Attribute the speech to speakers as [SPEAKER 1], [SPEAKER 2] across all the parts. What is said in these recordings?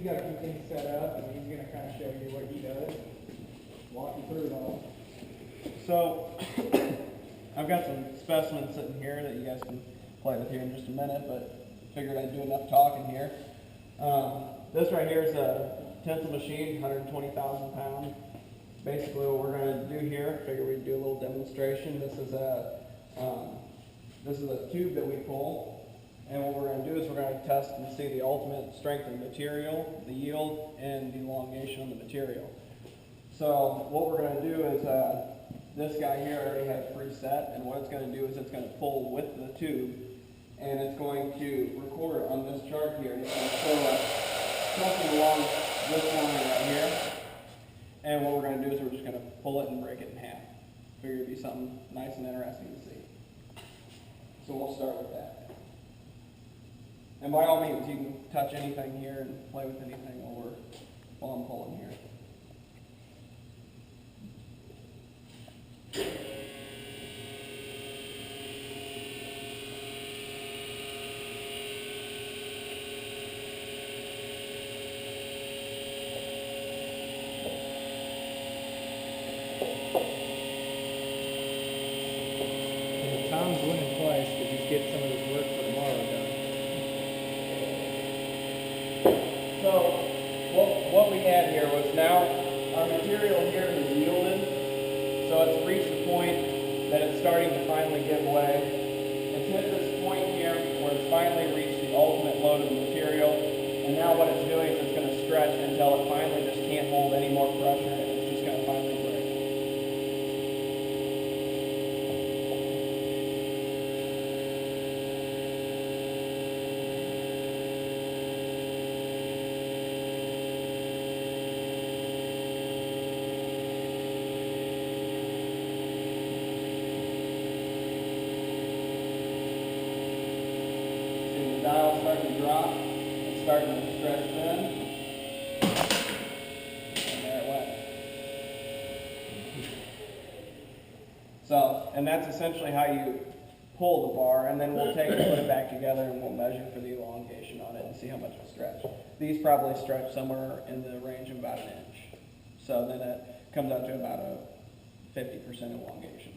[SPEAKER 1] got a few things set up, and he's going to kind of show you what he does, walk you through it all.
[SPEAKER 2] So, I've got some specimens sitting here that you guys can play with here in just a minute, but figured I'd do enough talking here. This right here is a Tensile Machine, 120,000 pounds. Basically what we're going to do here, figure we'd do a little demonstration. This is a tube that we pull, and what we're going to do is we're going to test and see the ultimate strength of the material, the yield, and the elongation of the material. So what we're going to do is this guy here already has preset, and what it's going to do is it's going to pull with the tube, and it's going to record on this chart here. It's going to show us something along this line right here. And what we're going to do is we're just going to pull it and break it in half. Figure it'd be something nice and interesting to see. So we'll start with that. And by all means, you can touch anything here and play with anything while I'm pulling here.
[SPEAKER 1] Tom's winning twice because he's getting some of his work for tomorrow done.
[SPEAKER 2] So what we had here was now our material here is yielded, so it's reached the point that it's starting to finally give way. It's hit this point here where it's finally reached the ultimate load of the material, and now what it's doing is it's going to stretch until it finally just can't hold any more pressure, and it's just going to finally break. The dial starting to drop, it's starting to stretch thin, and there it went. So, and that's essentially how you pull the bar, and then we'll take it, put it back together, and we'll measure for the elongation on it and see how much it stretched. These probably stretch somewhere in the range of about an inch. So then it comes out to about a 50% elongation.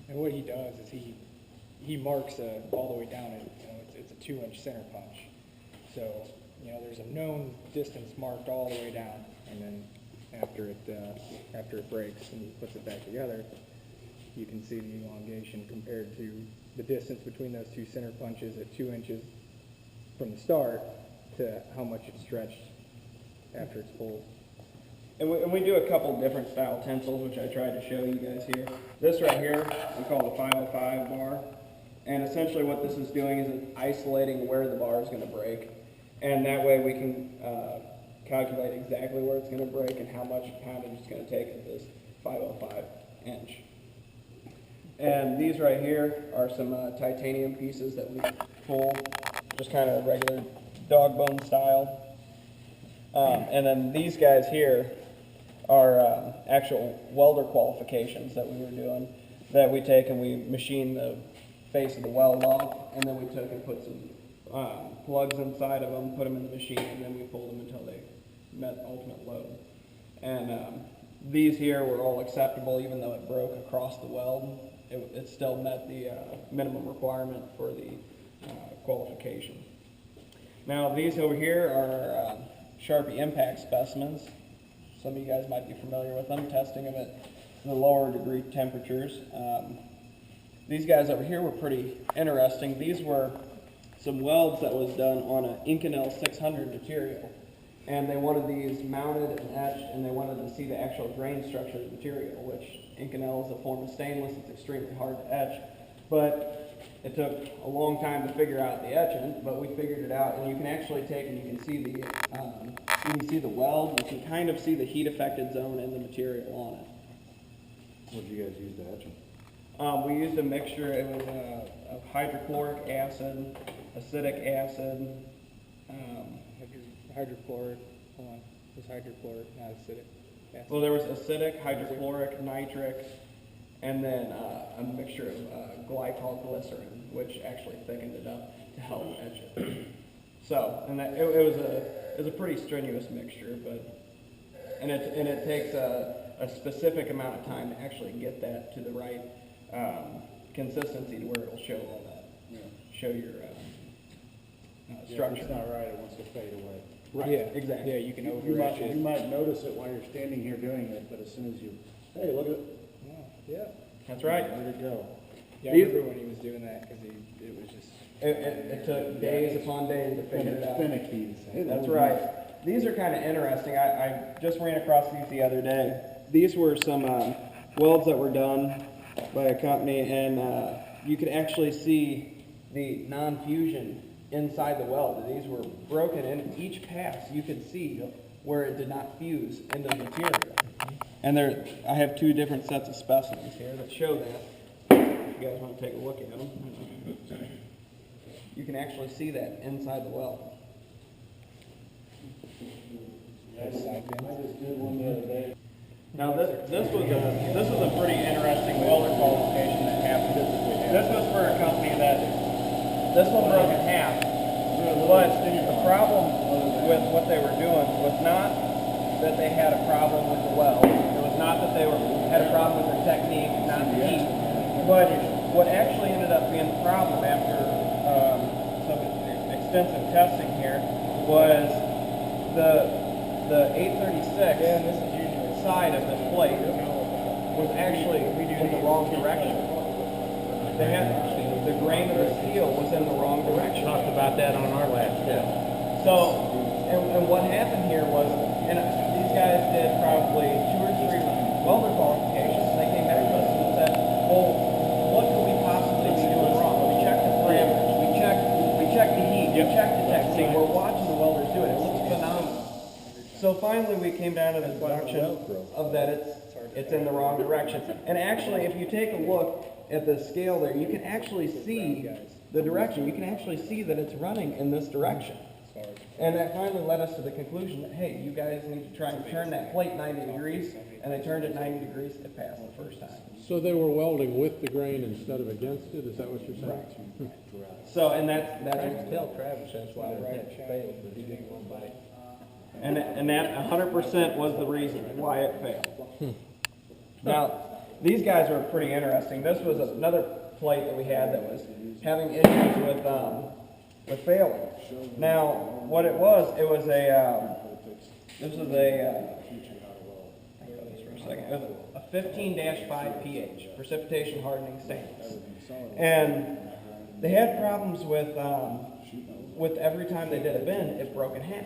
[SPEAKER 1] And what he does is he marks all the way down it. It's a 2-inch center punch. So, there's a known distance marked all the way down, and then after it breaks and he puts it back together, you can see the elongation compared to the distance between those two center punches at 2 inches from the start to how much it stretched after it's pulled.
[SPEAKER 2] And we do a couple different style tensils, which I tried to show you guys here. This right here, we call the 505 bar. And essentially what this is doing is it's isolating where the bar is going to break. And that way we can calculate exactly where it's going to break and how much poundage it's going to take at this 505 inch. And these right here are some titanium pieces that we pull, just kind of regular dog bone style. And then these guys here are actual welder qualifications that we were doing, that we take and we machine the face of the weld off, and then we took and put some plugs inside of them, put them in the machine, and then we pulled them until they met ultimate load. And these here were all acceptable, even though it broke across the weld. It still met the minimum requirement for the qualification. Now these over here are Charpy impact specimens. Some of you guys might be familiar with them, testing them at the lower degree temperatures. These guys over here were pretty interesting. These were some welds that was done on an Inconel 600 material. And they wanted these mounted and etched, and they wanted to see the actual grain structure of the material, which Inconel is a form of stainless. It's extremely hard to etch. But it took a long time to figure out the etchant, but we figured it out. And you can actually take and you can see the weld. You can kind of see the heat affected zone in the material on it.
[SPEAKER 3] What did you guys use to etch them?
[SPEAKER 2] We used a mixture. It was of hydrochloric acid, acetic acid.
[SPEAKER 1] Hydrochloric, hold on, it was hydrochloric, not acidic. Acid.
[SPEAKER 2] Well, there was acidic, hydrochloric, nitric, and then a mixture of glycol glycerin, which actually thickened it up to help etch it. So, and that, it was a pretty strenuous mixture, but, and it takes a specific amount of time to actually get that to the right consistency to where it'll show all that, show your structure.
[SPEAKER 3] If it's not right, it wants to fade away.
[SPEAKER 2] Right,
[SPEAKER 1] Yeah,
[SPEAKER 2] exactly.
[SPEAKER 1] Yeah, you can
[SPEAKER 3] You
[SPEAKER 1] overreach it.
[SPEAKER 3] might notice it while you're standing here doing it, but as soon as you, hey, look at,
[SPEAKER 1] Yeah.
[SPEAKER 2] That's right.
[SPEAKER 3] where'd it go?
[SPEAKER 1] Yeah, I remember when he was doing that, because it was just.
[SPEAKER 2] It took days upon days to figure it out.
[SPEAKER 3] Finicky.
[SPEAKER 2] That's right. These are kind of interesting. I just ran across these the other day. These were some welds that were done by a company, and you could actually see the non-fusion inside the weld. These were broken, and each pass you could see where it did not fuse into the material. And I have two different sets of specimens here that show that. If you guys want to take a look at them, you can actually see that inside the weld.
[SPEAKER 3] I just did one the other day.
[SPEAKER 2] Now this was a pretty interesting welder qualification that happened. This was for a company that this one broke in half, but the problem with what they were doing was not that they had a problem with the weld. It was not that they had a problem with their technique, not the heat. But what actually ended up being the problem after some extensive testing here was the 836 side of the plate was actually in the wrong direction. They had the grain of the steel was in the wrong direction.
[SPEAKER 4] Talked about that on our last step.
[SPEAKER 2] So, and what happened here was, and these guys did probably 2 or 3 welder qualifications, and they came back to us and said, well, what could we possibly be doing wrong? We checked the parameters, we checked the heat, we checked the technique, we're watching the welders do it, it looks phenomenal. So finally we came down to the deduction of that it's in the wrong direction. And actually, if you take a look at the scale there, you can actually see the direction. You can actually see that it's running in this direction. And that finally led us to the conclusion that, hey, you guys need to try and turn that plate 90 degrees, and they turned it 90 degrees, it passed the first time.
[SPEAKER 4] So they were welding with the grain instead of against it, is that what you're saying?
[SPEAKER 2] So, and that's
[SPEAKER 4] Tell Travis that's why their test failed, but he didn't want to bite.
[SPEAKER 2] And that 100% was the reason why it failed. Now, these guys are pretty interesting. This was another plate that we had that was having issues with failing. Now, what it was a, this was a, hang on this for a second, it was a 15-5 pH, precipitation hardening stainless. And they had problems with every time they did a bend, it broke in half.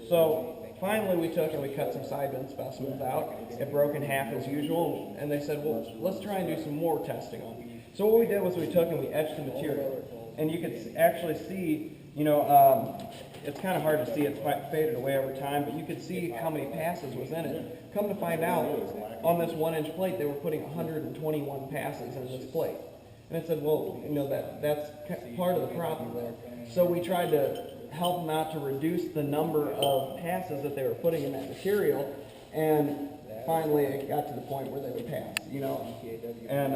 [SPEAKER 2] So finally we took and we cut some side bend specimens out. It broke in half as usual, and they said, well, let's try and do some more testing on it. So what we did was we took and we etched the material. And you could actually see, you know, it's kind of hard to see, it's faded away over time, but you could see how many passes was in it. Come to find out, on this 1-inch plate, they were putting 121 passes in this plate. And I said, well, you know, that's part of the problem there. So we tried to help them out to reduce the number of passes that they were putting in that material, and finally it got to the point where they would pass, you know. And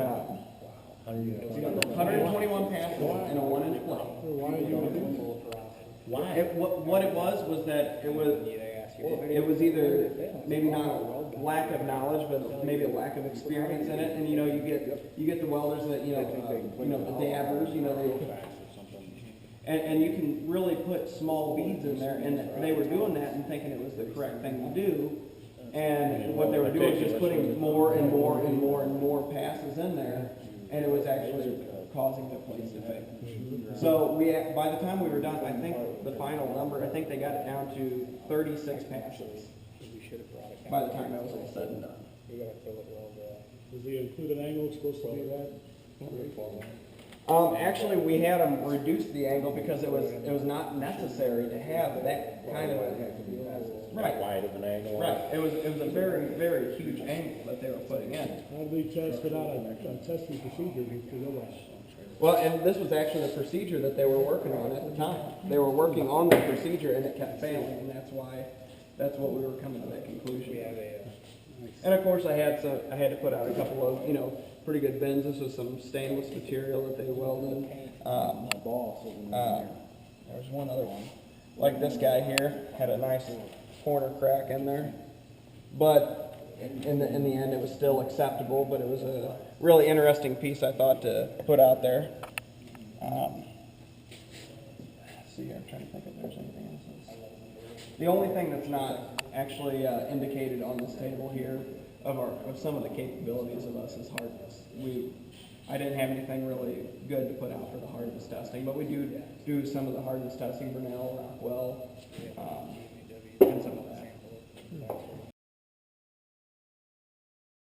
[SPEAKER 2] 121 passes in a 1-inch plate.
[SPEAKER 4] Why are you doing it?
[SPEAKER 2] Why? What it was that it was either maybe not a lack of knowledge, but maybe a lack of experience in it. And you know, you get the welders that you know the dabbers, you know, and you can really put small beads in there, and they were doing that and thinking it was the correct thing to do. And what they were doing was just putting more and more and more and more passes in there, and it was actually causing the plates to fail. So by the time we were done, I think the final number, I think they got it down to 36 passes by the time that was all said and done.
[SPEAKER 3] Was the included angle supposed to be that?
[SPEAKER 2] Actually, we had them reduce the angle because it was not necessary to have that kind of right
[SPEAKER 4] Wide of an angle.
[SPEAKER 2] Right. It was a very, very huge angle that they were putting in.
[SPEAKER 3] How did they test it out a testing procedure to go on?
[SPEAKER 2] Well, and this was actually the procedure that they were working on at the time. They were working on the procedure and it kept failing, and that's what we were coming to that conclusion. And of course I had to put out a couple of, you know, pretty good bends. This was some stainless material that they welded. There's one other one. Like this guy here, had a nice corner crack in there. But in the end, it was still acceptable, but it was a really interesting piece I thought to put out there. Let's see here, I'm trying to think if there's anything else. The only thing that's not actually indicated on this table here of some of the capabilities of us is hardness. I didn't have anything really good to put out for the hardness testing, but we do some of the hardness testing for MIL, Rockwell, and some of that.